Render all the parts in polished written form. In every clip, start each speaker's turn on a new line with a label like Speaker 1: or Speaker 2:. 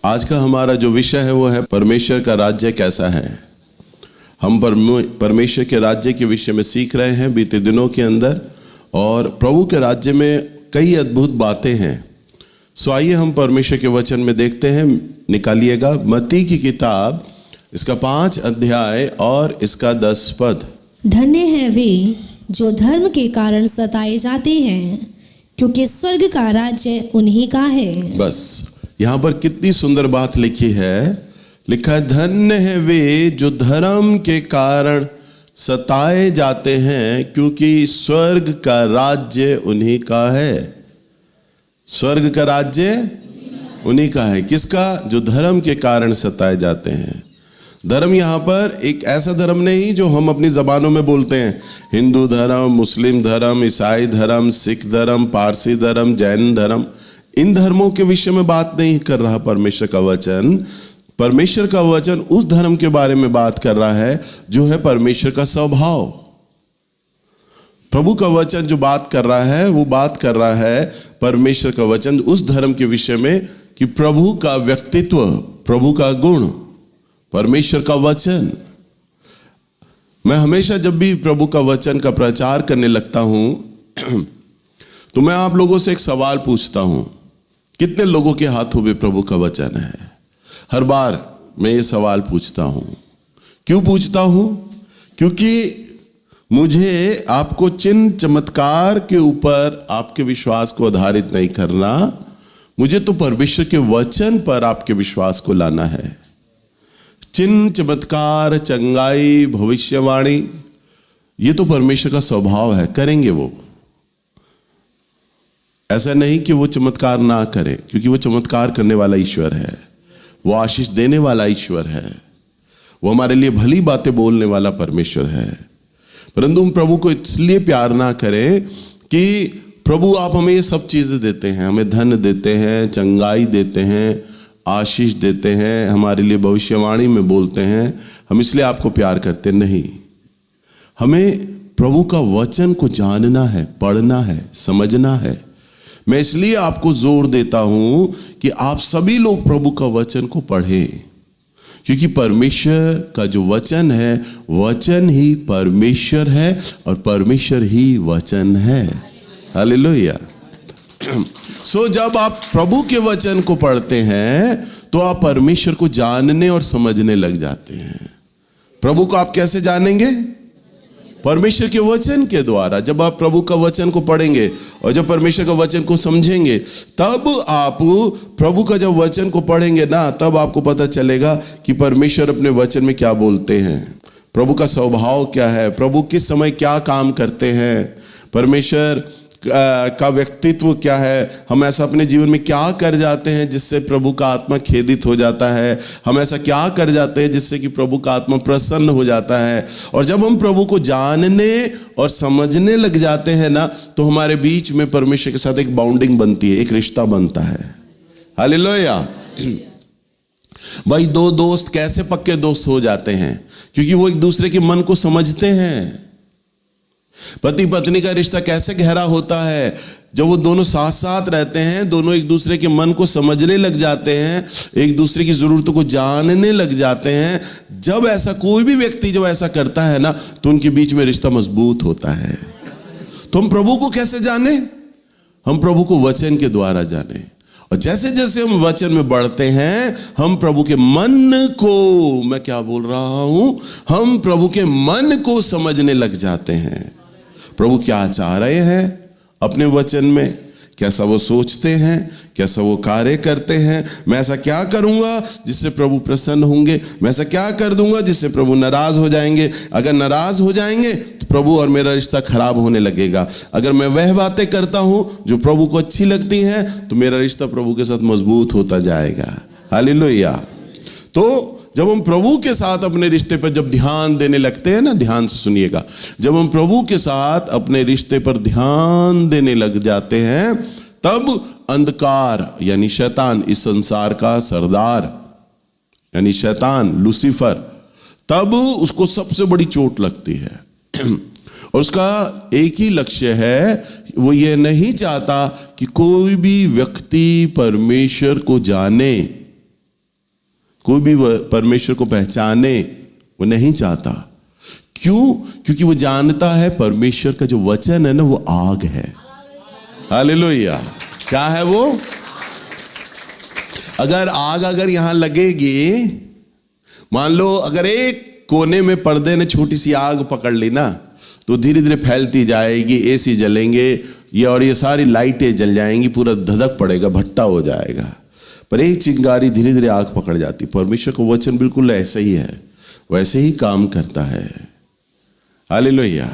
Speaker 1: आज का हमारा जो विषय है वो है परमेश्वर का राज्य कैसा है। हम परमेश्वर के राज्य के विषय में सीख रहे हैं बीते दिनों के अंदर, और प्रभु के राज्य में कई अद्भुत बातें हैं। सो आइए हम परमेश्वर के वचन में देखते हैं। निकालिएगा मत्ती की किताब, इसका 5 अध्याय और इसका 10 पद।
Speaker 2: धन्य है वे जो धर्म के कारण सताए जाते हैं, क्योंकि स्वर्ग का राज्य उन्हीं का है।
Speaker 1: बस यहाँ पर कितनी सुंदर बात लिखी है। लिखा है धन्य है वे जो धर्म के कारण सताए जाते हैं, क्योंकि स्वर्ग का राज्य उन्हीं का है। स्वर्ग का राज्य उन्हीं का है। किसका? जो धर्म के कारण सताए जाते हैं। धर्म यहाँ पर एक ऐसा धर्म नहीं जो हम अपनी जबानों में बोलते हैं, हिंदू धर्म, मुस्लिम धर्म, ईसाई धर्म, सिख धर्म, पारसी धर्म, जैन धर्म। इन धर्मों के विषय में बात नहीं कर रहा परमेश्वर का वचन। परमेश्वर का वचन उस धर्म के बारे में बात कर रहा है जो है परमेश्वर का स्वभाव। प्रभु का वचन जो बात कर रहा है वो बात कर रहा है परमेश्वर का वचन उस धर्म के विषय में कि प्रभु का व्यक्तित्व, प्रभु का गुण, परमेश्वर का वचन। मैं हमेशा जब भी प्रभु का वचन का प्रचार करने लगता हूं तो मैं आप लोगों से एक सवाल पूछता हूं, कितने लोगों के हाथों में प्रभु का वचन है? हर बार मैं ये सवाल पूछता हूं। क्यों पूछता हूं? क्योंकि मुझे आपको चिन्ह चमत्कार के ऊपर आपके विश्वास को आधारित नहीं करना, मुझे तो परमेश्वर के वचन पर आपके विश्वास को लाना है। चिन्ह चमत्कार, चंगाई, भविष्यवाणी, ये तो परमेश्वर का स्वभाव है, करेंगे वो। ऐसा नहीं कि वो चमत्कार ना करे, क्योंकि वो चमत्कार करने वाला ईश्वर है, वो आशीष देने वाला ईश्वर है, वो हमारे लिए भली बातें बोलने वाला परमेश्वर है। परंतु हम प्रभु को इसलिए प्यार ना करें कि प्रभु आप हमें ये सब चीजें देते हैं, हमें धन देते हैं, चंगाई देते हैं, आशीष देते हैं, हमारे लिए भविष्यवाणी में बोलते हैं, हम इसलिए आपको प्यार करते नहीं। हमें प्रभु का वचन को जानना है, पढ़ना है, समझना है। मैं इसलिए आपको जोर देता हूं कि आप सभी लोग प्रभु का वचन को पढ़ें, क्योंकि परमेश्वर का जो वचन है, वचन ही परमेश्वर है और परमेश्वर ही वचन है। हालेलुया। सो जब आप प्रभु के वचन को पढ़ते हैं तो आप परमेश्वर को जानने और समझने लग जाते हैं। प्रभु को आप कैसे जानेंगे? परमेश्वर के वचन के द्वारा। जब आप प्रभु का वचन को पढ़ेंगे और जब परमेश्वर का वचन को समझेंगे, तब आप प्रभु का जब वचन को पढ़ेंगे ना, तब आपको पता चलेगा कि परमेश्वर अपने वचन में क्या बोलते हैं, प्रभु का स्वभाव क्या है, प्रभु किस समय क्या काम करते हैं, परमेश्वर का व्यक्तित्व क्या है, हम ऐसा अपने जीवन में क्या कर जाते हैं जिससे प्रभु का आत्मा खेदित हो जाता है, हम ऐसा क्या कर जाते हैं जिससे कि प्रभु का आत्मा प्रसन्न हो जाता है। और जब हम प्रभु को जानने और समझने लग जाते हैं ना, तो हमारे बीच में परमेश्वर के साथ एक बाउंडिंग बनती है, एक रिश्ता बनता है। हालेलुया। भाई, दो दोस्त कैसे पक्के दोस्त हो जाते हैं? क्योंकि वो एक दूसरे के मन को समझते हैं। पति पत्नी का रिश्ता कैसे गहरा होता है? जब वो दोनों साथ साथ रहते हैं, दोनों एक दूसरे के मन को समझने लग जाते हैं, एक दूसरे की जरूरतों को जानने लग जाते हैं। जब ऐसा कोई भी व्यक्ति जब ऐसा करता है ना, तो उनके बीच में रिश्ता मजबूत होता है। तो हम प्रभु को कैसे जाने? हम प्रभु को वचन के द्वारा जाने। और जैसे जैसे हम वचन में बढ़ते हैं, हम प्रभु के मन को, मैं क्या बोल रहा हूं, हम प्रभु के मन को समझने लग जाते हैं। प्रभु क्या चाह रहे हैं अपने वचन में, कैसा वो सोचते हैं, कैसा वो कार्य करते हैं। मैं ऐसा क्या करूंगा जिससे प्रभु प्रसन्न होंगे, मैं ऐसा क्या कर दूंगा जिससे प्रभु नाराज हो जाएंगे। अगर नाराज हो जाएंगे तो प्रभु और मेरा रिश्ता खराब होने लगेगा। अगर मैं वह बातें करता हूं जो प्रभु को अच्छी लगती हैं, तो मेरा रिश्ता प्रभु के साथ मजबूत होता जाएगा। हालेलुया। तो जब हम प्रभु के साथ अपने रिश्ते पर जब ध्यान देने लगते हैं ना, ध्यान से सुनिएगा, जब हम प्रभु के साथ अपने रिश्ते पर ध्यान देने लग जाते हैं, तब अंधकार यानी शैतान, इस संसार का सरदार यानी शैतान लूसीफर, तब उसको सबसे बड़ी चोट लगती है। और उसका एक ही लक्ष्य है, वो ये नहीं चाहता कि कोई भी व्यक्ति परमेश्वर को जाने। कोई भी परमेश्वर को पहचाने वो नहीं चाहता। क्यों? क्योंकि वो जानता है परमेश्वर का जो वचन है ना वो आग है। हालेलुया। क्या है वो? अगर यहां लगेगी, मान लो अगर एक कोने में पर्दे ने छोटी सी आग पकड़ ली ना, तो धीरे धीरे फैलती जाएगी, एसी जलेंगे ये सारी लाइटें जल जाएंगी, पूरा धधक पड़ेगा, भट्टा हो जाएगा। पर एक चिंगारी धीरे धीरे आग पकड़ जाती। परमेश्वर का वचन बिल्कुल ऐसा ही है, वैसे ही काम करता है। हालेलुया।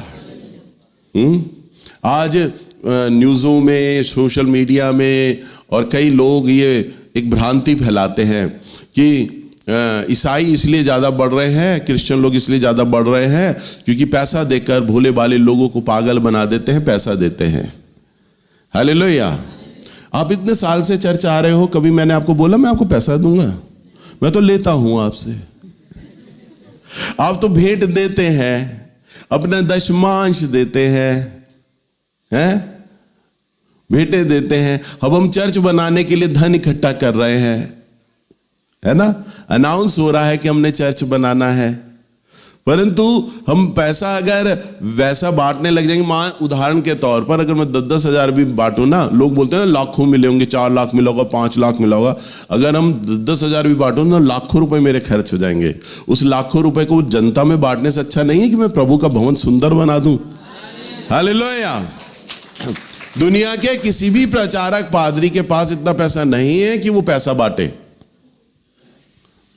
Speaker 1: आज न्यूज़ों में, सोशल मीडिया में और कई लोग ये एक भ्रांति फैलाते हैं कि ईसाई इसलिए ज़्यादा बढ़ रहे हैं, क्रिश्चियन लोग इसलिए ज़्यादा बढ़ रहे हैं क्योंकि पैसा देकर भोले भाले लोगों को पागल बना देते हैं, पैसा देते हैं। हालेलुया। आप इतने साल से चर्च आ रहे हो, कभी मैंने आपको बोला मैं आपको पैसा दूंगा? मैं तो लेता हूं आपसे। आप तो भेंट देते हैं, अपना दशमांश देते हैं, भेंटें देते हैं। अब हम चर्च बनाने के लिए धन इकट्ठा कर रहे हैं, है ना, अनाउंस हो रहा है कि हमने चर्च बनाना है, परंतु हम पैसा अगर वैसा बांटने लग जाएंगे, मान उदाहरण के तौर पर अगर मैं 10-10 हजार भी बांटूं ना, लोग बोलते हैं ना लाखों मिले होंगे, 4 लाख मिला होगा, 5 लाख मिला होगा। अगर हम 10 हजार भी बांटूं ना, लाखों रुपए मेरे खर्च हो जाएंगे। उस लाखों रुपए को जनता में बांटने से अच्छा नहीं है कि मैं प्रभु का भवन सुंदर बना दूं। हालेलुया। दुनिया के किसी भी प्रचारक पादरी के पास इतना पैसा नहीं है कि वो पैसा बांटे।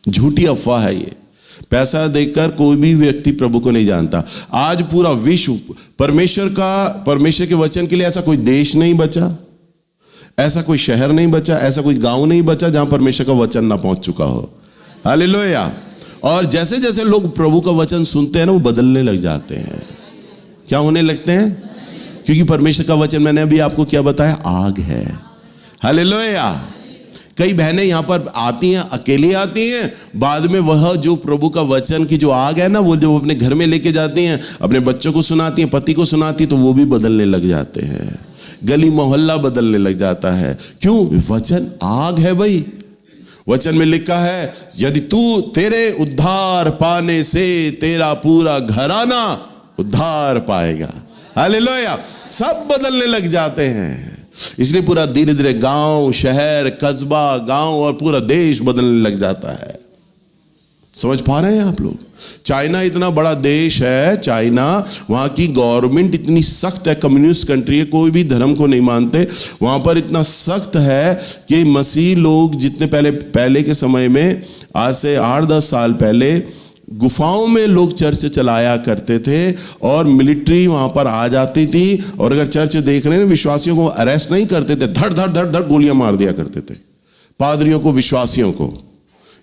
Speaker 1: झूठी अफवाह है ये। पैसा देकर कोई भी व्यक्ति प्रभु को नहीं जानता। आज पूरा विश्व परमेश्वर के वचन के लिए ऐसा कोई देश नहीं बचा, ऐसा कोई शहर नहीं बचा, ऐसा कोई गांव नहीं बचा जहां परमेश्वर का वचन ना पहुंच चुका हो। हालेलुया। और जैसे जैसे लोग प्रभु का वचन सुनते हैं ना, वो बदलने लग जाते हैं। क्या होने लगते हैं? क्योंकि परमेश्वर का वचन, मैंने अभी आपको क्या बताया, आग है। हालेलुया। कई बहनें यहां पर आती हैं, अकेली आती हैं, बाद में वह जो प्रभु का वचन की जो आग है ना, वो जो अपने घर में लेके जाती हैं, अपने बच्चों को सुनाती हैं, पति को सुनाती हैं, तो वो भी बदलने लग जाते हैं। गली मोहल्ला बदलने लग जाता है। क्यों? वचन आग है भाई। वचन में लिखा है, यदि तू, तेरे उद्धार पाने से तेरा पूरा घराना उद्धार पाएगा। हालेलुया। सब बदलने लग जाते हैं। इसलिए पूरा धीरे धीरे गांव, शहर, कस्बा, गांव और पूरा देश बदलने लग जाता है। समझ पा रहे हैं आप लोग? चाइना इतना बड़ा देश है, चाइना, वहां की गवर्नमेंट इतनी सख्त है, कम्युनिस्ट कंट्री है, कोई भी धर्म को नहीं मानते। वहां पर इतना सख्त है कि मसीह लोग जितने पहले के समय में, आज से 8-10 साल पहले, गुफाओं में लोग चर्च चलाया करते थे और मिलिट्री वहां पर आ जाती थी, और अगर चर्च देख रहे हैं विश्वासियों को अरेस्ट नहीं करते थे, धड़ धड़ धड़ धड़ गोलियां मार दिया करते थे पादरियों को, विश्वासियों को,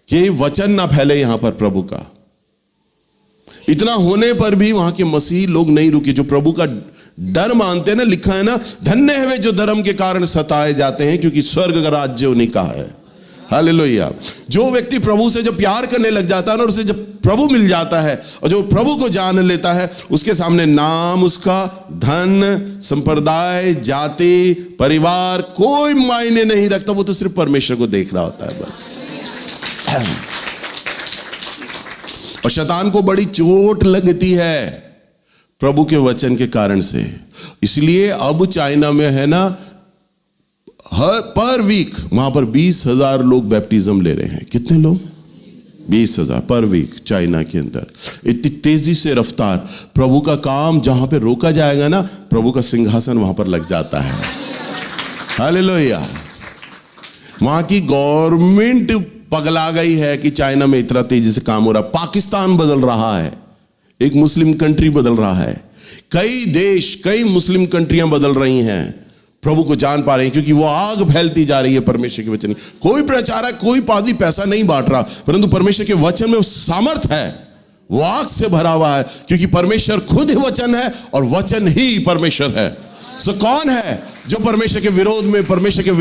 Speaker 1: कि वचन ना फैले यहां पर प्रभु का। इतना होने पर भी वहां के मसीह लोग नहीं रुके, जो प्रभु का डर मानते हैं ना। लिखा है ना, धन्य है वे जो धर्म के कारण सताए जाते हैं, क्योंकि स्वर्ग का राज्य उन्हीं का है। हालेलुया। जो व्यक्ति प्रभु से जब प्यार करने लग जाता है ना, और उसे जब प्रभु मिल जाता है और जो प्रभु को जान लेता है, उसके सामने नाम, उसका धन, संप्रदाय, जाति, परिवार कोई मायने नहीं रखता। वो तो सिर्फ परमेश्वर को देख रहा होता है बस। और शैतान को बड़ी चोट लगती है प्रभु के वचन के कारण से। इसलिए अब चाइना में है ना, हर पर वीक वहां पर 20,000 लोग बैप्टिज्म ले रहे हैं। कितने लोग? 20,000 पर वीक चाइना के अंदर। इतनी तेजी से रफ्तार। प्रभु का काम जहां पे रोका जाएगा ना, प्रभु का सिंहासन वहां पर लग जाता है। हालेलुया। वहां की गवर्नमेंट पगला गई है कि चाइना में इतना तेजी से काम हो रहा है। पाकिस्तान बदल रहा है, एक मुस्लिम कंट्री बदल रहा है, कई देश, कई मुस्लिम कंट्रियां बदल रही हैं, प्रभु को जान पा रहे हैं, क्योंकि वो आग फैलती जा रही है परमेश्वर के वचन। कोई प्रचारक, कोई पादरी पैसा नहीं बांट रहा, परंतु परमेश्वर के वचन में सामर्थ है, वो आग से भरा हुआ है, क्योंकि परमेश्वर खुद ही वचन है और वचन ही परमेश्वर है। सो कौन है जो परमेश्वर के विरोध में, परमेश्वर के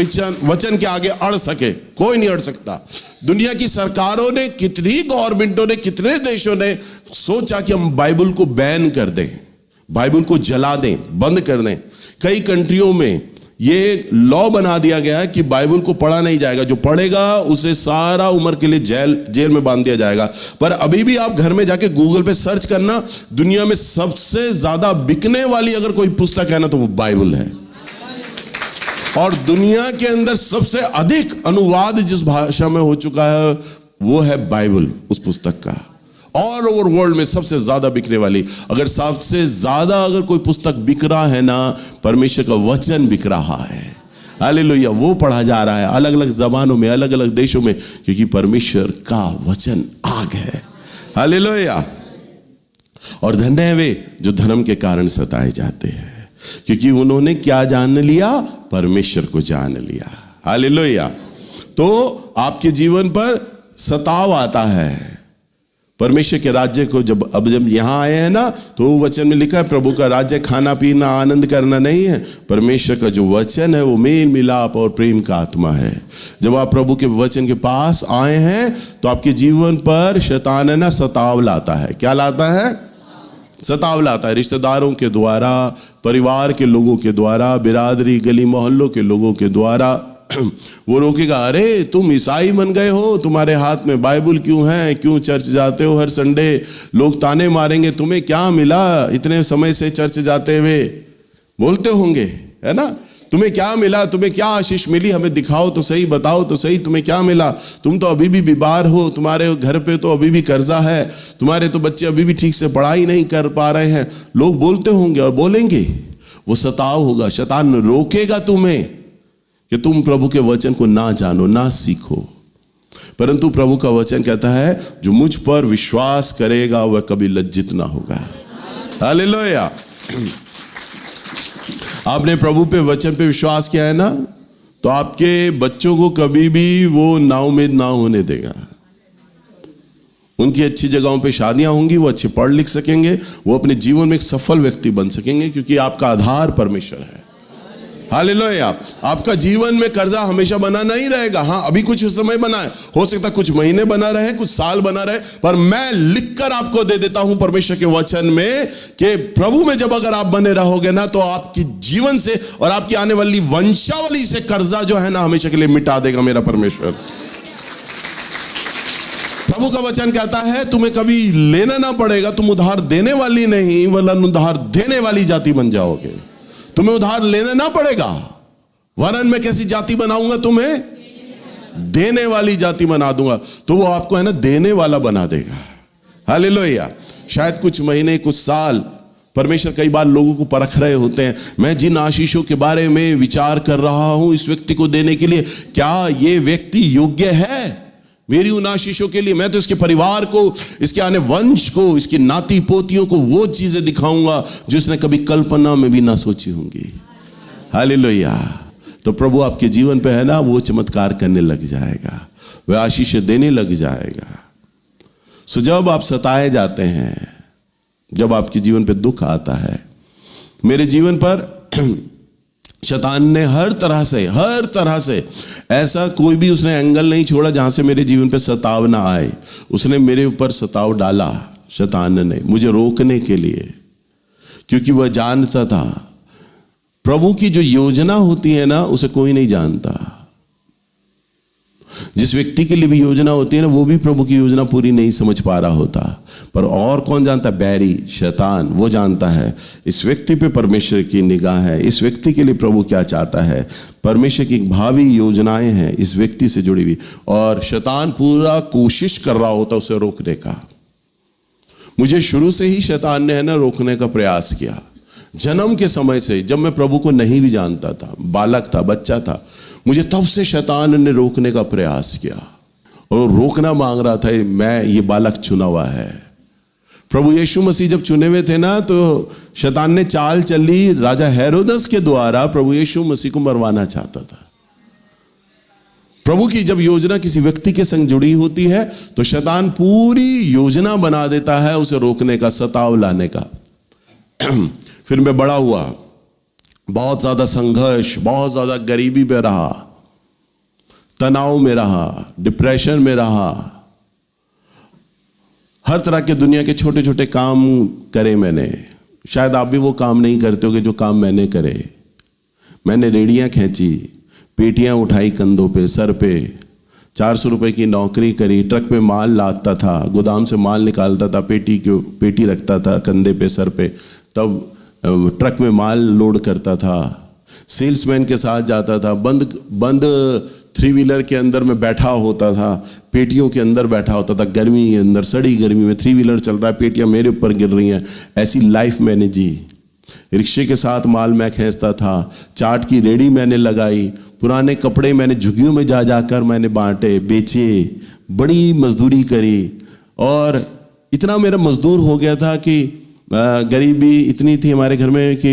Speaker 1: वचन के आगे अड़ सके? कोई नहीं अड़ सकता। दुनिया की सरकारों ने, कितनी गवर्नमेंटों ने, कितने देशों ने सोचा कि हम बाइबल को बैन कर दें, बाइबल को जला दें, बंद कर दें। कई कंट्रियों में ये लॉ बना दिया गया है कि बाइबल को पढ़ा नहीं जाएगा, जो पढ़ेगा उसे सारा उम्र के लिए जेल में बांध दिया जाएगा। पर अभी भी आप घर में जाके गूगल पे सर्च करना, दुनिया में सबसे ज्यादा बिकने वाली अगर कोई पुस्तक है ना तो वो बाइबल है। और दुनिया के अंदर सबसे अधिक अनुवाद जिस भाषा में हो चुका है वो है बाइबल, उस पुस्तक का। ऑल ओवर वर्ल्ड में सबसे ज्यादा बिकने वाली, अगर सबसे ज्यादा अगर कोई पुस्तक बिक रहा है ना, परमेश्वर का वचन बिक रहा है। हालेलुया, वो पढ़ा जा रहा है अलग अलग जबानों में, अलग अलग देशों में, क्योंकि परमेश्वर का वचन आग है। हालेलुया। और धन्य है वे जो धर्म के कारण सताए जाते हैं, क्योंकि उन्होंने क्या जान लिया? परमेश्वर को जान लिया। हालेलुया। तो आपके जीवन पर सताव आता है परमेश्वर के राज्य को जब यहां आए हैं ना, तो वचन में लिखा है प्रभु का राज्य खाना पीना आनंद करना नहीं है। परमेश्वर का जो वचन है वो मेल मिलाप और प्रेम का आत्मा है। जब आप प्रभु के वचन के पास आए हैं तो आपके जीवन पर शैतान है ना सताव लाता है। क्या लाता है? सताव लाता है। रिश्तेदारों के द्वारा, परिवार के लोगों के द्वारा, बिरादरी गली मोहल्लों के लोगों के द्वारा वो रोकेगा, अरे तुम ईसाई बन गए हो, तुम्हारे हाथ में बाइबल क्यों है, क्यों चर्च जाते हो हर संडे? लोग ताने मारेंगे, तुम्हें क्या मिला इतने समय से चर्च जाते हुए? बोलते होंगे, है ना? तुम्हें क्या मिला, तुम्हें क्या आशीष मिली, हमें दिखाओ तो सही, बताओ तो सही, तुम्हें क्या मिला? तुम तो अभी भी बीमार हो, तुम्हारे घर पे तो अभी भी कर्जा है, तुम्हारे तो बच्चे अभी भी ठीक से पढ़ाई नहीं कर पा रहे हैं। लोग बोलते होंगे और बोलेंगे, वो सताव होगा। शैतान रोकेगा तुम्हें कि तुम प्रभु के वचन को ना जानो, ना सीखो। परंतु प्रभु का वचन कहता है जो मुझ पर विश्वास करेगा वह कभी लज्जित ना होगा। हालेलुया। आपने प्रभु पे वचन पे विश्वास किया है ना, तो आपके बच्चों को कभी भी वो नाउम्मीद ना होने देगा। उनकी अच्छी जगहों पे शादियां होंगी, वो अच्छे पढ़ लिख सकेंगे, वो अपने जीवन में एक सफल व्यक्ति बन सकेंगे, क्योंकि आपका आधार परमेश्वर है। हालेलुया। आपका जीवन में कर्जा हमेशा बना नहीं रहेगा। हाँ, अभी कुछ समय बना है, हो सकता है कुछ महीने बना रहे, कुछ साल बना रहे, पर मैं लिखकर आपको दे देता हूं परमेश्वर के वचन में कि प्रभु में जब अगर आप बने रहोगे ना, तो आपकी जीवन से और आपकी आने वाली वंशावली से कर्जा जो है ना हमेशा के लिए मिटा देगा मेरा परमेश्वर। प्रभु का वचन कहता है तुम्हें कभी लेना ना पड़ेगा, तुम उधार देने वाली नहीं वरन उधार देने वाली जाति बन जाओगे। तुम्हें उधार लेना ना पड़ेगा, वरन मैं कैसी जाति बनाऊंगा? तुम्हें देने वाली जाति बना दूंगा। तो वो आपको है ना देने वाला बना देगा। हालेलुया। शायद कुछ महीने, कुछ साल परमेश्वर कई बार लोगों को परख रहे होते हैं, मैं जिन आशीषों के बारे में विचार कर रहा हूं इस व्यक्ति को देने के लिए, क्या ये व्यक्ति योग्य है मेरी उन आशीषों के लिए? मैं तो इसके परिवार को, इसके आने वंश को, इसकी नाती पोतियों को वो चीजें दिखाऊंगा जो इसने कभी कल्पना में भी ना सोची होंगी। हालेलुया। तो प्रभु आपके जीवन पे है ना वो चमत्कार करने लग जाएगा, वह आशीष देने लग जाएगा। सो जब आप सताए जाते हैं, जब आपके जीवन पे दुख आता है, मेरे जीवन पर शैतान ने हर तरह से ऐसा कोई भी उसने एंगल नहीं छोड़ा जहां से मेरे जीवन पे सताव ना आए। उसने मेरे ऊपर सताव डाला शैतान ने, मुझे रोकने के लिए, क्योंकि वह जानता था प्रभु की जो योजना होती है ना उसे कोई नहीं जानता। जिस व्यक्ति के लिए भी योजना होती है ना, वो भी प्रभु की योजना पूरी नहीं समझ पा रहा होता, पर और कौन जानता? बैरी शैतान, वो जानता है इस व्यक्ति पे परमेश्वर की निगाह है, इस व्यक्ति के लिए प्रभु क्या चाहता है, परमेश्वर की भावी योजनाएं हैं इस व्यक्ति से जुड़ी हुई। और शैतान पूरा कोशिश कर रहा होता उसे रोकने का। मुझे शुरू से ही शैतान ने है ना रोकने का प्रयास किया। जन्म के समय से, जब मैं प्रभु को नहीं भी जानता था, बालक था, बच्चा था, मुझे तब से शैतान ने रोकने का प्रयास किया और रोकना मांग रहा था। मैं ये बालक चुना हुआ है। प्रभु यीशु मसीह जब चुने हुए थे ना, तो शैतान ने चाल चली राजा हेरोदस के द्वारा, प्रभु यीशु मसीह को मरवाना चाहता था। प्रभु की जब योजना किसी व्यक्ति के संग जुड़ी होती है तो शैतान पूरी योजना बना देता है उसे रोकने का, सताव लाने का। फिर मैं बड़ा हुआ, बहुत ज्यादा संघर्ष, बहुत ज्यादा गरीबी में रहा, तनाव में रहा, डिप्रेशन में रहा, हर तरह के दुनिया के छोटे छोटे काम करे मैंने। शायद आप भी वो काम नहीं करते होगे जो काम मैंने करे। मैंने रेडियां खींची, पेटियां उठाई कंधों पे, सर पे, 400 रुपए की नौकरी करी, ट्रक पे माल लादता था, गोदाम से माल निकालता था, पेटी रखता था कंधे पे, सर पे, तब ट्रक में माल लोड करता था, सेल्समैन के साथ जाता था, बंद 3 व्हीलर के अंदर में बैठा होता था, पेटियों के अंदर बैठा होता था, गर्मी के अंदर, सड़ी गर्मी में 3 व्हीलर चल रहा है, पेटियां मेरे ऊपर गिर रही हैं, ऐसी लाइफ मैंने जी। रिक्शे के साथ माल मैं खींचता था, चाट की रेडी मैंने लगाई, पुराने कपड़े मैंने झुग्गियों में जा जाकर मैंने बांटे, बेचे, बड़ी मजदूरी करी, और इतना मेरा मजदूर हो गया था कि गरीबी इतनी थी हमारे घर में कि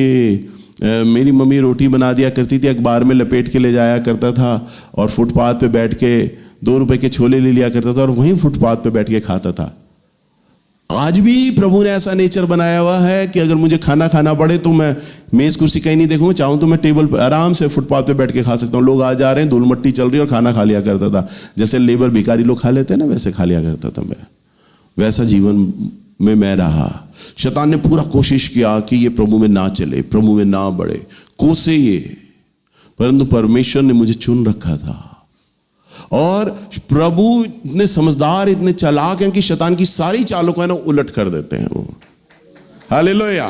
Speaker 1: मेरी मम्मी रोटी बना दिया करती थी, अखबार में लपेट के ले जाया करता था, और फुटपाथ पे बैठ के 2 रुपए के छोले ले लिया करता था और वहीं फुटपाथ पे बैठ के खाता था। आज भी प्रभु ने ऐसा नेचर बनाया हुआ है कि अगर मुझे खाना खाना पड़े तो मैं मेज कुर्सी कहीं नहीं देखूंगा, चाहूं तो मैं टेबल पर आराम से फुटपाथ पे बैठ के खा सकता हूं। लोग आ जा रहे हैं, धूल मट्टी चल रही है और खाना खा लिया करता था, जैसे लेबर भिखारी लोग खा लेते हैं ना, वैसे खा लिया करता था मैं। वैसा जीवन में मैं रहा। शैतान ने पूरा कोशिश किया कि ये प्रभु में ना चले, प्रभु में ना बढ़े, कोसे ये, परंतु परमेश्वर ने मुझे चुन रखा था। और प्रभु इतने समझदार, इतने चालाक हैं कि शैतान की सारी चालों को है ना उलट कर देते हैं वो। हालेलुया।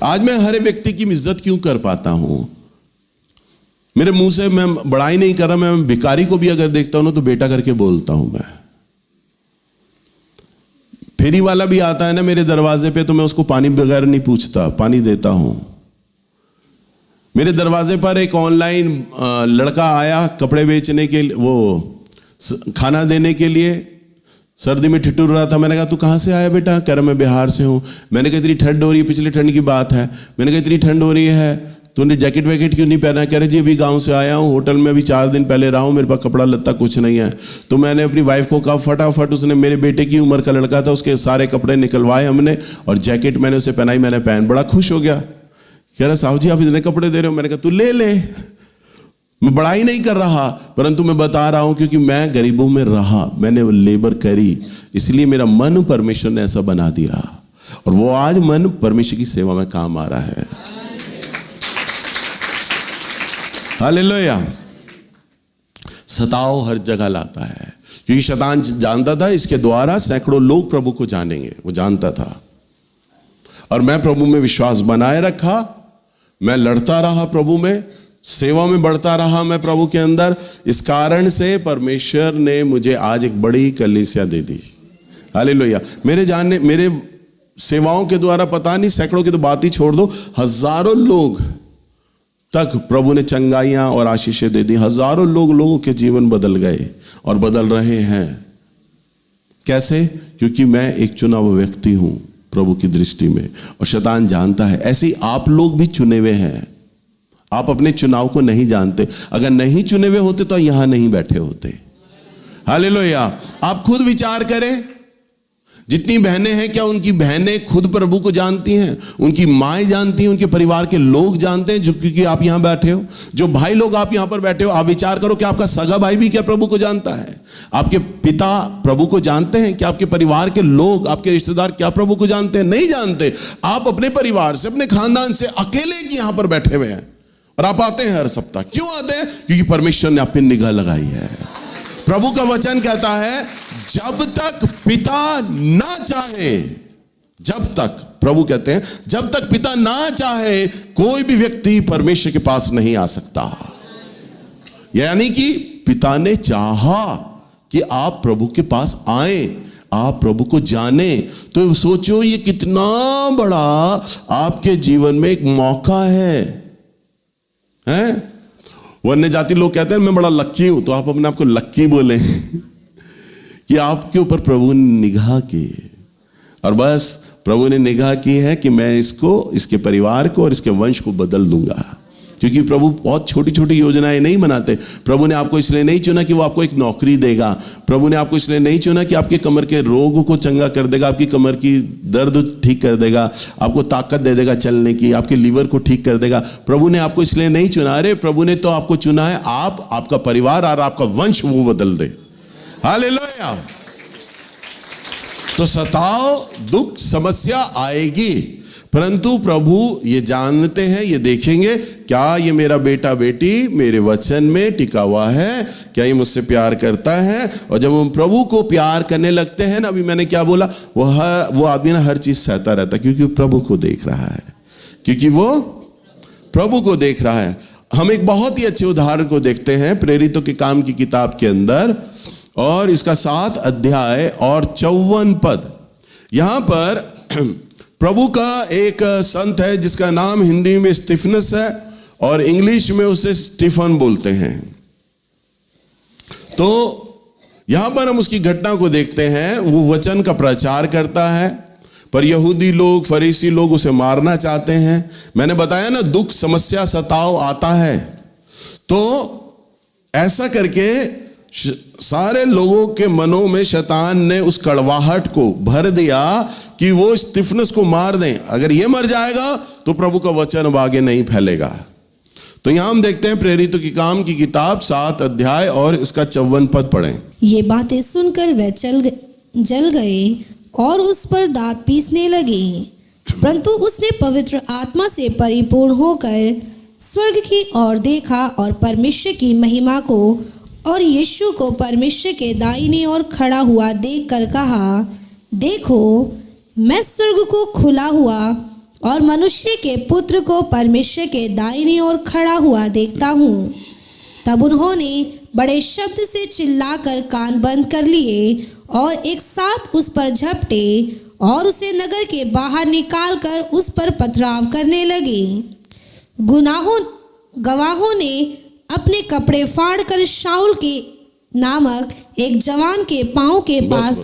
Speaker 1: आज मैं हर व्यक्ति की इज्जत क्यों कर पाता हूं? मेरे मुंह से मैं बड़ाई नहीं कर रहा, मैं भिखारी को भी अगर देखता हूं ना तो बेटा करके बोलता हूं मैं। फेरी वाला भी आता है ना मेरे दरवाजे पे तो मैं उसको पानी बगैर नहीं पूछता, पानी देता हूं। मेरे दरवाजे पर एक ऑनलाइन लड़का आया कपड़े बेचने के लिए, वो खाना देने के लिए, सर्दी में ठिठुर रहा था। मैंने कहा तू कहाँ से आया बेटा? कह रहा मैं बिहार से हूँ। मैंने कहा इतनी ठंड हो रही है, पिछले ठंड की बात है। मैंने कहा इतनी ठंड हो रही है, तूने जैकेट वैकेट क्यों नहीं पहना? कह रहे जी अभी गांव से आया हूँ, होटल में अभी 4 दिन पहले रहा हूँ, मेरे पास कपड़ा लत्ता कुछ नहीं है। तो मैंने अपनी वाइफ को कहा फटाफट, उसने, मेरे बेटे की उम्र का लड़का था, उसके सारे कपड़े निकलवाए हमने और जैकेट मैंने उसे पहनाई, मैंने पहन, बड़ा खुश हो गया। कह रहा साहब जी आप इतने कपड़े दे रहे हो? मैंने कहा तू ले ले, मैं बड़ाई नहीं कर रहा, परंतु मैं बता रहा हूं क्योंकि मैं गरीबों में रहा, मैंने लेबर करी, इसलिए मेरा मन परमेश्वर ने ऐसा बना दिया, और वो आज मन परमेश्वर की सेवा में काम आ रहा है। हालेलुया। सताओ हर जगह लाता है, क्योंकि शैतान जानता था इसके द्वारा सैकड़ों लोग प्रभु को जानेंगे, वो जानता था। और मैं प्रभु में विश्वास बनाए रखा, मैं लड़ता रहा प्रभु में, सेवा में बढ़ता रहा मैं प्रभु के अंदर। इस कारण से परमेश्वर ने मुझे आज एक बड़ी कलीसिया दे दी। हालेलुया। मेरे सेवाओं के द्वारा पता नहीं, सैकड़ों की तो बात ही छोड़ दो, हजारों लोग तक प्रभु ने चंगाइयां और आशीषें दे दी। हजारों लोगों के जीवन बदल गए और बदल रहे हैं। कैसे? क्योंकि मैं एक चुना हुआ व्यक्ति हूं प्रभु की दृष्टि में, और शैतान जानता है। ऐसे ही आप लोग भी चुने हुए हैं, आप अपने चुनाव को नहीं जानते। अगर नहीं चुने हुए होते तो यहां नहीं बैठे होते। हालेलुया। आप खुद विचार करें, जितनी बहनें हैं, क्या उनकी बहनें खुद प्रभु को जानती हैं? उनकी माएँ जानती हैं, उनके परिवार के लोग जानते हैं, जो क्योंकि आप यहां बैठे हो। जो भाई लोग आप यहां पर बैठे हो, आप विचार करो कि आपका सगा भाई भी क्या प्रभु को जानता है? आपके पिता प्रभु को जानते हैं? क्या आपके परिवार के लोग, आपके रिश्तेदार क्या प्रभु को जानते हैं? नहीं जानते। आप अपने परिवार से, अपने खानदान से अकेले यहां पर बैठे हुए हैं, और आप आते हैं हर सप्ताह। क्यों आते हैं? क्योंकि परमेश्वर ने आप पे निगाह लगाई है। प्रभु का वचन कहता है जब तक पिता ना चाहे, जब तक, प्रभु कहते हैं जब तक पिता ना चाहे कोई भी व्यक्ति परमेश्वर के पास नहीं आ सकता। यानी कि पिता ने चाहा कि आप प्रभु के पास आए, आप प्रभु को जाने। तो सोचो ये कितना बड़ा आपके जीवन में एक मौका है। वो अन्य जाति लोग कहते हैं मैं बड़ा लक्की हूं, तो आप अपने आप को लक्की बोले कि आपके ऊपर प्रभु ने निगाह की, और बस प्रभु ने निगाह की है कि मैं इसको, इसके परिवार को और इसके वंश को बदल दूंगा। क्योंकि प्रभु बहुत छोटी छोटी योजनाएं नहीं बनाते। प्रभु ने आपको इसलिए नहीं चुना कि वो आपको एक नौकरी देगा। प्रभु ने आपको इसलिए नहीं चुना कि आपके कमर के रोग को चंगा कर देगा, आपकी कमर की दर्द ठीक कर देगा, आपको ताकत दे देगा चलने की, आपके लीवर को ठीक कर देगा। प्रभु ने आपको इसलिए नहीं चुना। अरे प्रभु ने तो आपको चुना है आप, आपका परिवार और आपका वंश वो बदल दे। हालेलुया। तो सताओ, दुख, समस्या आएगी, परंतु प्रभु ये जानते हैं, ये देखेंगे क्या ये मेरा बेटा बेटी मेरे वचन में टिका हुआ है, क्या ये मुझसे प्यार करता है। और जब हम प्रभु को प्यार करने लगते हैं ना, अभी मैंने क्या बोला, वो आदमी ना हर चीज सहता रहता है, क्योंकि प्रभु को देख रहा है, क्योंकि वो प्रभु को देख रहा है। हम एक बहुत ही अच्छे उदाहरण को देखते हैं प्रेरितों के काम की किताब के अंदर, और इसका 7 अध्याय और 54 पद। यहां पर प्रभु का एक संत है जिसका नाम हिंदी में स्टीफनस है और इंग्लिश में उसे स्टीफन बोलते हैं। तो यहां पर हम उसकी घटना को देखते हैं। वो वचन का प्रचार करता है, पर यहूदी लोग, फरीसी लोग उसे मारना चाहते हैं। मैंने बताया ना, दुख, समस्या, सताव आता है, तो ऐसा करके सारे लोगों के मनों में शैतान ने उस कड़वाहट को भर दिया कि वो स्टीफनस को मार दें। अगर ये मर जाएगा तो प्रभु का वचन अब आगे नहीं फैलेगा। तो यहां हम देखते हैं प्रेरितों की काम की किताब 7 अध्याय और इसका 54 पद पढ़ें।
Speaker 2: ये बातें सुनकर वे जल गए और उस पर दांत पीसने लगे। परंतु उसने पवित्र आत्मा से परिपूर्ण होकर स्वर्ग की ओर देखा और परमेश्वर की महिमा को और यीशु को परमेश्वर के दाहिने ओर खड़ा हुआ देखकर कहा, देखो, मैं स्वर्ग को खुला हुआ और मनुष्य के पुत्र को परमेश्वर के दाहिने ओर खड़ा हुआ देखता हूँ। तब उन्होंने बड़े शब्द से चिल्लाकर कान बंद कर लिए और एक साथ उस पर झपटे और उसे नगर के बाहर निकालकर उस पर पथराव करने लगे। गवाहों ने अपने कपड़े फाड़कर शाऊल के नामक एक जवान के पांव के पास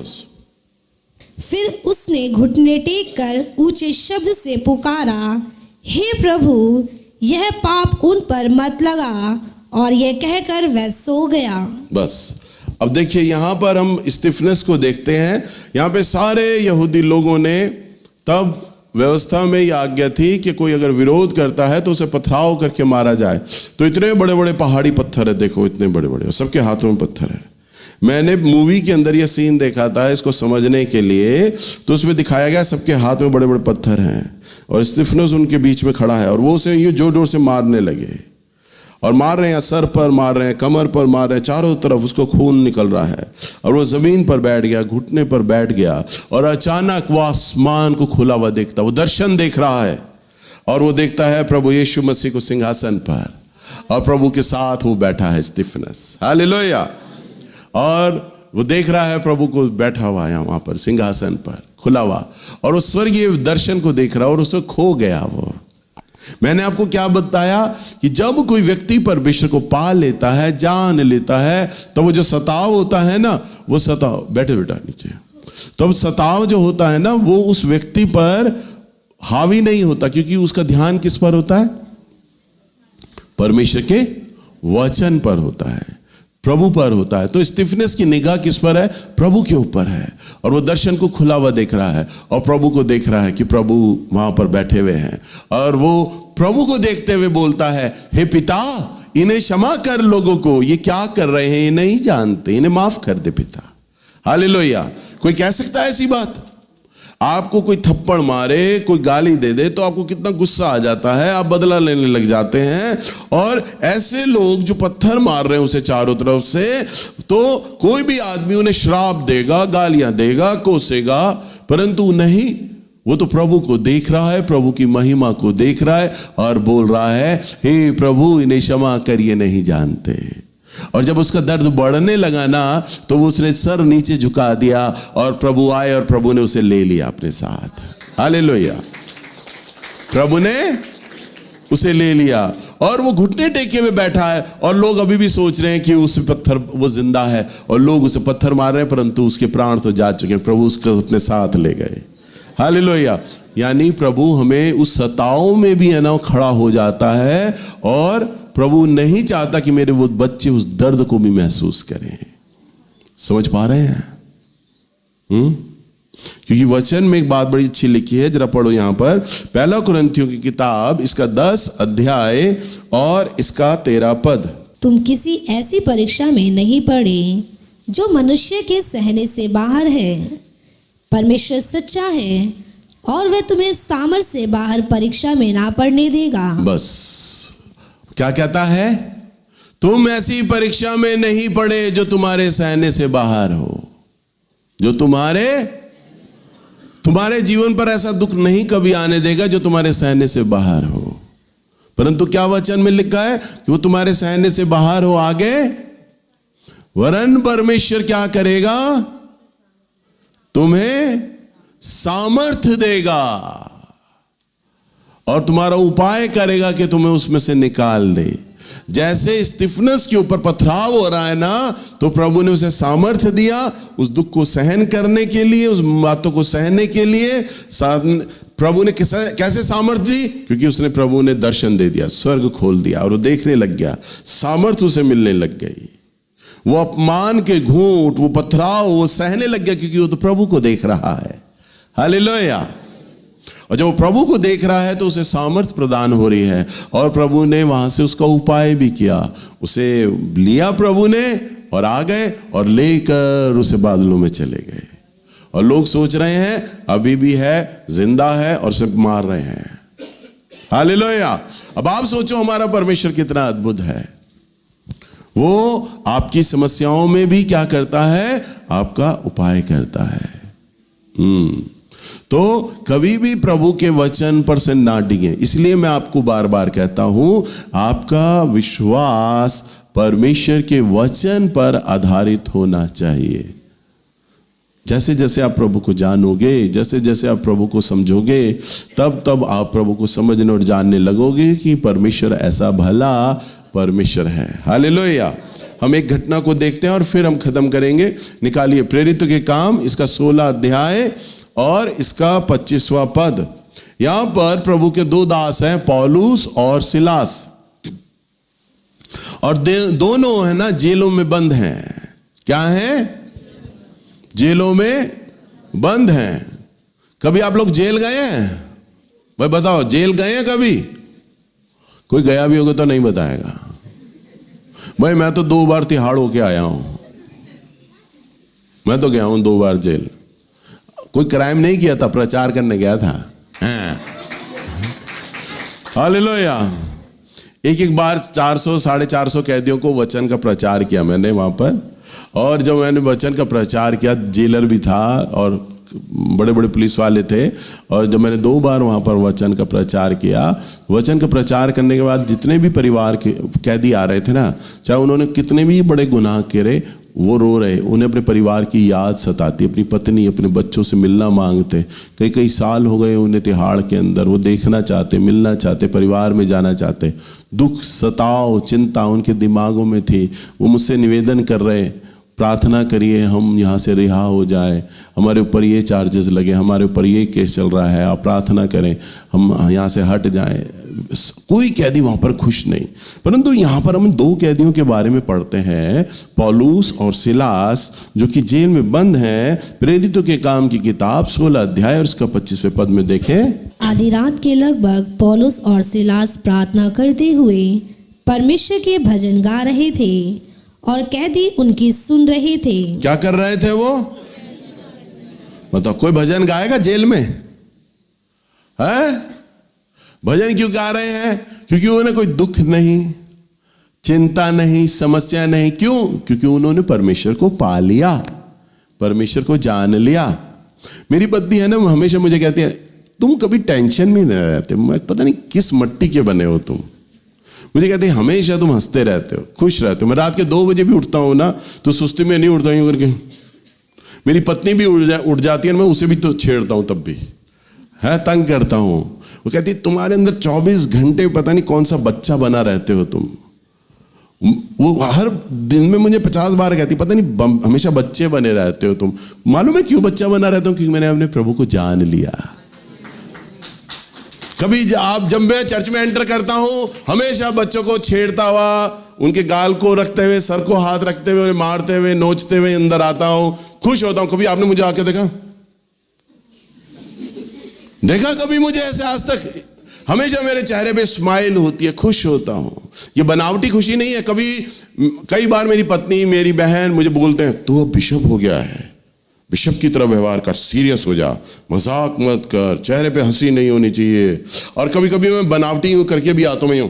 Speaker 2: फिर उसने घुटने टेक कर ऊंचे शब्द से पुकारा, हे प्रभु, यह पाप उन पर मत लगा। और यह कहकर वह सो गया।
Speaker 1: बस अब देखिए, यहां पर हम स्टीफनस को देखते हैं। यहां पे सारे यहूदी लोगों ने, तब व्यवस्था में यह आज्ञा थी कि कोई अगर विरोध करता है तो उसे पथराव करके मारा जाए। तो इतने बड़े बड़े पहाड़ी पत्थर है, देखो इतने बड़े बड़े, सबके हाथों में पत्थर है। मैंने मूवी के अंदर यह सीन देखा था इसको समझने के लिए, तो उसमें दिखाया गया सबके हाथ में बड़े बड़े पत्थर हैं और स्टीफनस उनके बीच में खड़ा है और वो उसे यूं जोर जोर से मारने लगे और मार रहे हैं, सर पर मार रहे हैं, कमर पर मार रहे हैं, चारों तरफ उसको खून निकल रहा है और वो जमीन पर बैठ गया, घुटने पर बैठ गया। और अचानक वो आसमान को खुला हुआ देखता, वो दर्शन देख रहा है और वो देखता है प्रभु यीशु मसीह को सिंहासन पर, और प्रभु के साथ वो बैठा है स्टीफनस, हालेलुया। और वो देख रहा है प्रभु को बैठा हुआ है वहां पर सिंहासन पर खुला हुआ, और उस स्वर्गीय दर्शन को देख रहा है और उससे खो गया वो। मैंने आपको क्या बताया कि जब कोई व्यक्ति परमेश्वर को पा लेता है, जान लेता है, तो वो जो सताव होता है ना, वो सताव, बैठे बेटा नीचे, तो सताव जो होता है ना, वो उस व्यक्ति पर हावी नहीं होता, क्योंकि उसका ध्यान किस पर होता है? परमेश्वर के वचन पर होता है, प्रभु पर होता है। तो स्टीफनस की निगाह किस पर है? प्रभु के ऊपर है, और वो दर्शन को खुला हुआ देख रहा है और प्रभु को देख रहा है कि प्रभु वहां पर बैठे हुए हैं, और वो प्रभु को देखते हुए बोलता है, हे पिता, इन्हें क्षमा कर, लोगों को ये क्या कर रहे हैं, ये नहीं जानते, इन्हें माफ कर दे पिता। हालेलुया। कोई कह सकता है ऐसी बात? आपको कोई थप्पड़ मारे, कोई गाली दे दे, तो आपको कितना गुस्सा आ जाता है, आप बदला लेने लग जाते हैं। और ऐसे लोग जो पत्थर मार रहे हैं उसे चारों तरफ से, तो कोई भी आदमी उन्हें श्राप देगा, गालियां देगा, कोसेगा, परंतु नहीं, वो तो प्रभु को देख रहा है, प्रभु की महिमा को देख रहा है और बोल रहा है, हे प्रभु, इन्हें क्षमा करिए, नहीं जानते। और जब उसका दर्द बढ़ने लगा ना, तो वो उसने सर नीचे झुका दिया और प्रभु आए और प्रभु ने उसे ले लिया अपने साथ। हालेलुया। प्रभु ने उसे ले लिया और वो घुटने टेके हुए बैठा है, और लोग अभी भी सोच रहे हैं कि उस पत्थर, वो जिंदा है और लोग उसे पत्थर मार रहे हैं, परंतु उसके प्राण तो जा चुके हैं। प्रभु उसको अपने साथ ले गए। हालेलुया। यानी प्रभु हमें उस सताव में भी है ना खड़ा हो जाता है, और प्रभु नहीं चाहता कि मेरे वो बच्चे उस दर्द को भी महसूस करें। समझ पा रहे हैं? क्योंकि वचन में एक बात बड़ी अच्छी लिखी है, जरा पढ़ो यहां पर, 1 कुरिन्थियों की किताब, इसका 10 अध्याय और इसका 13 पद।
Speaker 2: तुम किसी ऐसी परीक्षा में नहीं पड़े जो मनुष्य के सहने से बाहर है। परमेश्वर सच्चा है, और वह तुम्हें सामर्थ से बाहर परीक्षा में ना पड़ने देगा।
Speaker 1: बस क्या कहता है? तुम ऐसी परीक्षा में नहीं पड़े जो तुम्हारे सहने से बाहर हो, जो तुम्हारे जीवन पर ऐसा दुख नहीं कभी आने देगा जो तुम्हारे सहने से बाहर हो। परंतु क्या वचन में लिखा है कि वो तुम्हारे सहने से बाहर हो आगे, वरन परमेश्वर क्या करेगा? तुम्हें सामर्थ्य देगा और तुम्हारा उपाय करेगा कि तुम्हें उसमें से निकाल दे। जैसे स्तिफनस के ऊपर पथराव हो रहा है ना, तो प्रभु ने उसे सामर्थ्य दिया उस दुख को सहन करने के लिए, उस बातों को सहने के लिए। प्रभु ने कैसे सामर्थ्य दी? क्योंकि प्रभु ने दर्शन दे दिया, स्वर्ग खोल दिया और वो देखने लग गया, सामर्थ्य उसे मिलने लग गई। वो अपमान के घूंट, वो पथराव वो सहने लग गया, क्योंकि वो तो प्रभु को देख रहा है। हालेलुया। और जब वो प्रभु को देख रहा है तो उसे सामर्थ्य प्रदान हो रही है, और प्रभु ने वहां से उसका उपाय भी किया। उसे लिया प्रभु ने और आ गए और लेकर उसे बादलों में चले गए। और लोग सोच रहे हैं अभी भी है, जिंदा है, और उसे मार रहे हैं। हालेलुया। अब आप सोचो हमारा परमेश्वर कितना अद्भुत है। वो आपकी समस्याओं में भी क्या करता है? आपका उपाय करता है। तो कभी भी प्रभु के वचन पर से ना डिगे। इसलिए मैं आपको बार बार कहता हूं, आपका विश्वास परमेश्वर के वचन पर आधारित होना चाहिए। जैसे जैसे आप प्रभु को जानोगे, जैसे जैसे आप प्रभु को समझोगे, तब तब आप प्रभु को समझने और जानने लगोगे कि परमेश्वर ऐसा भला परमेश्वर है। हालेलुया। हम एक घटना को देखते हैं और फिर हम खत्म करेंगे। निकालिए प्रेरितों के काम, इसका 16 अध्याय और इसका 25वां पद। यहां पर प्रभु के दो दास हैं, पौलुस और सिलास, और दोनों है ना जेलों में बंद हैं। क्या हैं? जेलों में बंद हैं। कभी आप लोग जेल गए हैं? भाई बताओ, जेल गए हैं कभी? कोई गया भी होगा तो नहीं बताएगा। भाई मैं तो 2 बार तिहाड़ होके आया हूं। मैं तो गया हूं 2 बार जेल। कोई क्राइम नहीं किया था, प्रचार करने गया था। हालेलुया। एक बार 400 450 कैदियों को वचन का प्रचार किया मैंने वहां पर। और जब मैंने वचन का प्रचार किया, जेलर भी था और बड़े बड़े पुलिस वाले थे। और जब मैंने 2 बार वहाँ पर वचन का प्रचार किया, वचन का प्रचार करने के बाद जितने भी परिवार के कैदी आ रहे थे ना, चाहे उन्होंने कितने भी बड़े गुनाह करे, वो रो रहे। उन्हें अपने परिवार की याद सताती, अपनी पत्नी अपने बच्चों से मिलना मांगते। कई साल हो गए उन्हें तिहाड़ के अंदर, वो देखना चाहते, मिलना चाहते, परिवार में जाना चाहते। दुख, सताव, चिंता उनके दिमागों में थी। वो मुझसे निवेदन कर रहे, प्रार्थना करिए हम यहाँ से रिहा हो जाए, हमारे ऊपर ये चार्जेस लगे, हमारे ऊपर ये केस चल रहा है, आप प्रार्थना करें हम यहाँ से हट जाएं। कोई कैदी वहाँ पर खुश नहीं। परंतु यहाँ पर हम 2 कैदियों के बारे में पढ़ते हैं, पौलुस और सिलास, जो कि जेल में बंद हैं। प्रेरितों के काम की किताब 16 अध्याय और इसका 25वें पद में देखें।
Speaker 2: आधी रात के लगभग पौलुस और सिलास प्रार्थना करते हुए परमेश्वर के भजन गा रहे थे और कैदी उनकी सुन रहे थे।
Speaker 1: क्या कर रहे थे वो? बताओ, कोई भजन गाएगा जेल में? है? भजन क्यों गा रहे हैं? क्योंकि उन्हें कोई दुख नहीं, चिंता नहीं, समस्या नहीं। क्यों? क्योंकि उन्होंने परमेश्वर को पा लिया, परमेश्वर को जान लिया। मेरी पत्नी है ना, हमेशा मुझे कहती है तुम कभी टेंशन में नहीं रहते, मैं पता नहीं किस मिट्टी के बने हो तुम। मुझे कहते हैं हमेशा तुम हंसते रहते हो, खुश रहते हो। मैं रात के 2 बजे भी उठता हूँ ना, तो सुस्ती में नहीं उठता हूँ करके। मेरी पत्नी भी उठ जाती है, मैं उसे भी तो छेड़ता हूँ, तब भी है तंग करता हूँ। वो कहती है तुम्हारे अंदर 24 घंटे पता नहीं कौन सा बच्चा बना रहते हो तुम। वो हर दिन में मुझे 50 बार कहती, पता नहीं हमेशा बच्चे बने रहते हो तुम। मालूम है क्यों बच्चा बना रहता हूँ? क्योंकि मैंने अपने प्रभु को जान लिया। कभी जब मैं चर्च में एंटर करता हूं, हमेशा बच्चों को छेड़ता हुआ, उनके गाल को रखते हुए, सर को हाथ रखते हुए, उन्हें मारते हुए, नोचते हुए अंदर आता हूं, खुश होता हूं। कभी आपने मुझे आके देखा कभी मुझे ऐसे आज तक? हमेशा मेरे चेहरे पे स्माइल होती है, खुश होता हूं। ये बनावटी खुशी नहीं है। कई बार मेरी पत्नी, मेरी बहन मुझे बोलते हैं तू अब बिशप हो गया है, बिशप की तरह व्यवहार कर, सीरियस हो जा, मजाक मत कर, चेहरे पे हंसी नहीं होनी चाहिए। और कभी कभी मैं बनावटी करके भी आता हूं,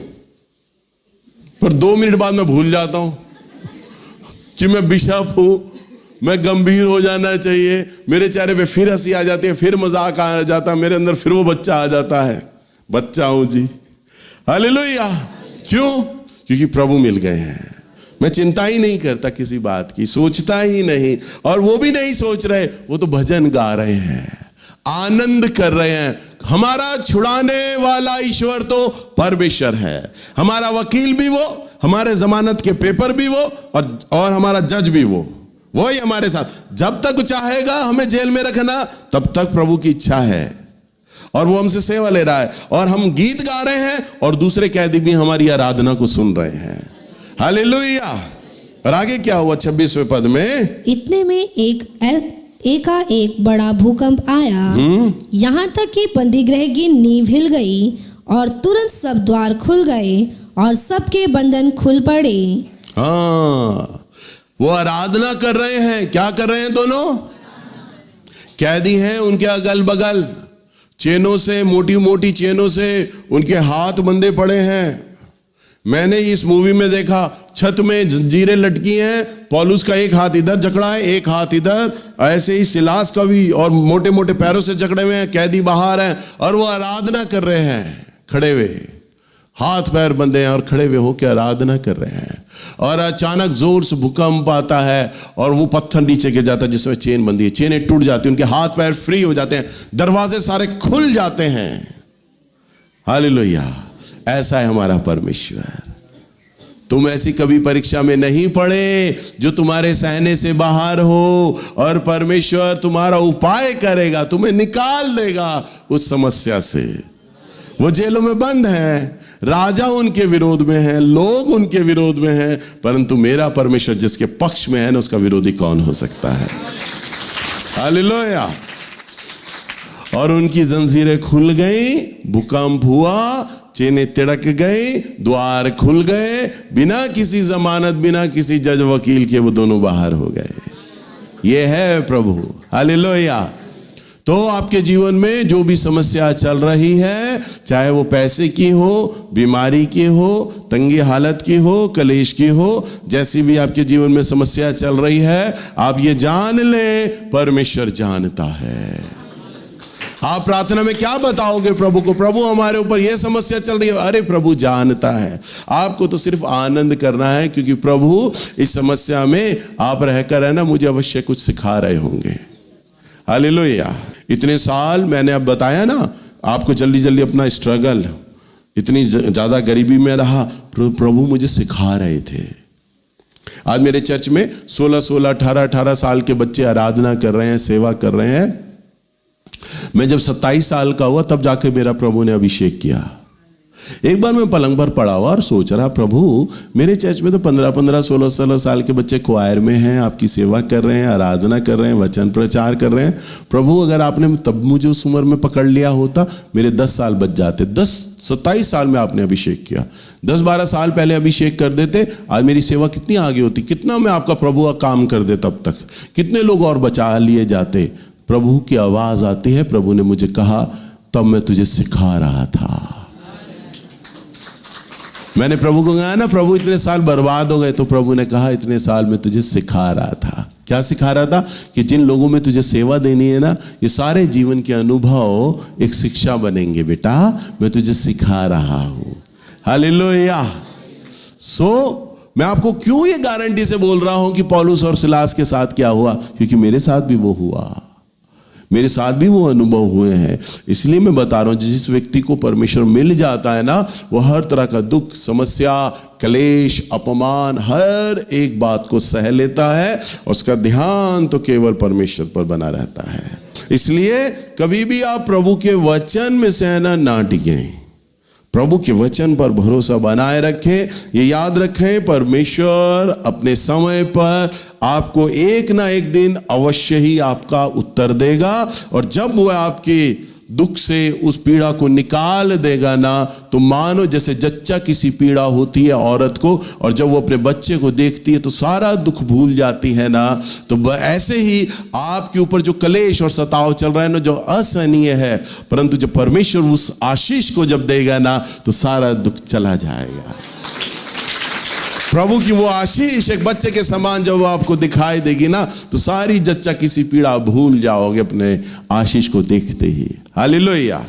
Speaker 1: पर 2 मिनट बाद मैं भूल जाता हूं कि मैं बिशप हूं, मैं गंभीर हो जाना चाहिए। मेरे चेहरे पे फिर हंसी आ जाती है, फिर मजाक आ जाता है, मेरे अंदर फिर वो बच्चा आ जाता है। बच्चा हूं जी, हालेलुया। क्यों? क्योंकि प्रभु मिल गए हैं। मैं चिंता ही नहीं करता किसी बात की, सोचता ही नहीं। और वो भी नहीं सोच रहे, वो तो भजन गा रहे हैं, आनंद कर रहे हैं। हमारा छुड़ाने वाला ईश्वर तो परमेश्वर है, हमारा वकील भी वो, हमारे जमानत के पेपर भी वो, और हमारा जज भी वो, वही हमारे साथ। जब तक चाहेगा हमें जेल में रखना, तब तक प्रभु की इच्छा है, और वो हमसे सेवा ले रहा है। और हम गीत गा रहे हैं और दूसरे कैदी भी हमारी आराधना को सुन रहे हैं। हालेलुया। और आगे क्या हुआ 26वें पद में?
Speaker 2: इतने में एकाएक बड़ा भूकंप आया, यहाँ तक कि बंदीगृह की नींव हिल गई, और तुरंत सब द्वार खुल गए और सबके बंधन खुल पड़े।
Speaker 1: हाँ, वो आराधना कर रहे हैं। क्या कर रहे हैं? दोनों कैदी हैं, उनके अगल बगल चेनों से, मोटी मोटी चेनों से उनके हाथ बंधे पड़े हैं। मैंने इस मूवी में देखा, छत में जंजीरें लटकी हैं, पौलुस का एक हाथ इधर जकड़ा है, एक हाथ इधर, ऐसे ही सिलास का भी, और मोटे मोटे पैरों से जकड़े हुए हैं। कैदी बाहर हैं और वो आराधना कर रहे हैं, खड़े हुए, हाथ पैर बंधे हैं और खड़े हुए होकर आराधना कर रहे हैं। और अचानक जोर से भूकंप आता है और वो पत्थर नीचे गिर जाता है जिसमें चेन बंधी है, चेनें टूट जाती हैं, उनके हाथ पैर फ्री हो जाते हैं, दरवाजे सारे खुल जाते हैं। हालेलुया। ऐसा है हमारा परमेश्वर। तुम ऐसी कभी परीक्षा में नहीं पड़े जो तुम्हारे सहने से बाहर हो, और परमेश्वर तुम्हारा उपाय करेगा, तुम्हें निकाल देगा उस समस्या से। वो जेलों में बंद हैं, राजा उनके विरोध में है, लोग उनके विरोध में हैं, परंतु मेरा परमेश्वर जिसके पक्ष में है ना, उसका विरोधी कौन हो सकता है? हालेलुया। और उनकी जंजीरें खुल गई, भूकंप हुआ, चेनें तिड़क गई, द्वार खुल गए, बिना किसी जमानत, बिना किसी जज वकील के वो दोनों बाहर हो गए। ये है प्रभु। हालेलुया। तो आपके जीवन में जो भी समस्या चल रही है, चाहे वो पैसे की हो, बीमारी की हो, तंगी हालत की हो, कलेश की हो, जैसी भी आपके जीवन में समस्या चल रही है, आप ये जान लें, परमेश्वर जानता है। आप प्रार्थना में क्या बताओगे प्रभु को? प्रभु हमारे ऊपर यह समस्या चल रही है। अरे प्रभु जानता है। आपको तो सिर्फ आनंद करना है, क्योंकि प्रभु इस समस्या में आप रहकर है ना, मुझे अवश्य कुछ सिखा रहे होंगे। हालेलुया। इतने साल मैंने अब बताया ना आपको, जल्दी जल्दी अपना स्ट्रगल, इतनी ज्यादा गरीबी में रहा, प्रभु मुझे सिखा रहे थे। आज मेरे चर्च में 16-16, 18-18 साल के बच्चे आराधना कर रहे हैं, सेवा कर रहे हैं। मैं जब 27 साल का हुआ तब जाके मेरा प्रभु ने अभिषेक किया। एक बार मैं पलंग पर पड़ा हुआ और सोच रहा, प्रभु मेरे चर्च में तो 15-15, 16-16 साल के बच्चे क्वायर में हैं, आपकी सेवा कर रहे हैं, आराधना कर रहे हैं, वचन प्रचार कर रहे हैं। प्रभु अगर आपने तब मुझे उस उम्र में पकड़ लिया होता, मेरे 10 साल बच जाते। 27 साल में आपने अभिषेक किया, 10-12 साल पहले अभिषेक कर देते, आज मेरी सेवा कितनी आगे होती, कितना मैं आपका प्रभु का काम कर दे, तब तक कितने लोग और बचा लिए जाते। प्रभु की आवाज आती है, प्रभु ने मुझे कहा, तब मैं तुझे सिखा रहा था। मैंने प्रभु को कहा ना, प्रभु इतने साल बर्बाद हो गए, तो प्रभु ने कहा, इतने साल में तुझे सिखा रहा था। क्या सिखा रहा था? कि जिन लोगों में तुझे सेवा देनी है ना, ये सारे जीवन के अनुभव एक शिक्षा बनेंगे बेटा, मैं तुझे सिखा रहा हूं। हालेलुया। मैं आपको क्यों ये गारंटी से बोल रहा हूं कि पौलुस और सिलास के साथ क्या हुआ? क्योंकि मेरे साथ भी वो हुआ, मेरे साथ भी वो अनुभव हुए हैं। इसलिए मैं बता रहा हूं, जिस व्यक्ति को परमेश्वर मिल जाता है ना, वो हर तरह का दुख, समस्या, क्लेश, अपमान, हर एक बात को सह लेता है, और उसका ध्यान तो केवल परमेश्वर पर बना रहता है। इसलिए कभी भी आप प्रभु के वचन में सहना ना टिकें, प्रभु के वचन पर भरोसा बनाए रखें। ये याद रखें, परमेश्वर अपने समय पर आपको एक ना एक दिन अवश्य ही आपका उत्तर देगा, और जब वह आपकी दुख से उस पीड़ा को निकाल देगा ना, तो मानो जैसे जच्चा किसी पीड़ा होती है औरत को, और जब वो अपने बच्चे को देखती है तो सारा दुख भूल जाती है ना, तो ऐसे ही आपके ऊपर जो कलेश और सताव चल रहा है ना, जो असहनीय है, परंतु जब परमेश्वर उस आशीष को जब देगा ना, तो सारा दुख चला जाएगा। प्रभु की वो आशीष एक बच्चे के समान जब आपको दिखाई देगी ना, तो सारी जच्चा किसी पीड़ा भूल जाओगे अपने आशीष को देखते ही। हालेलुया।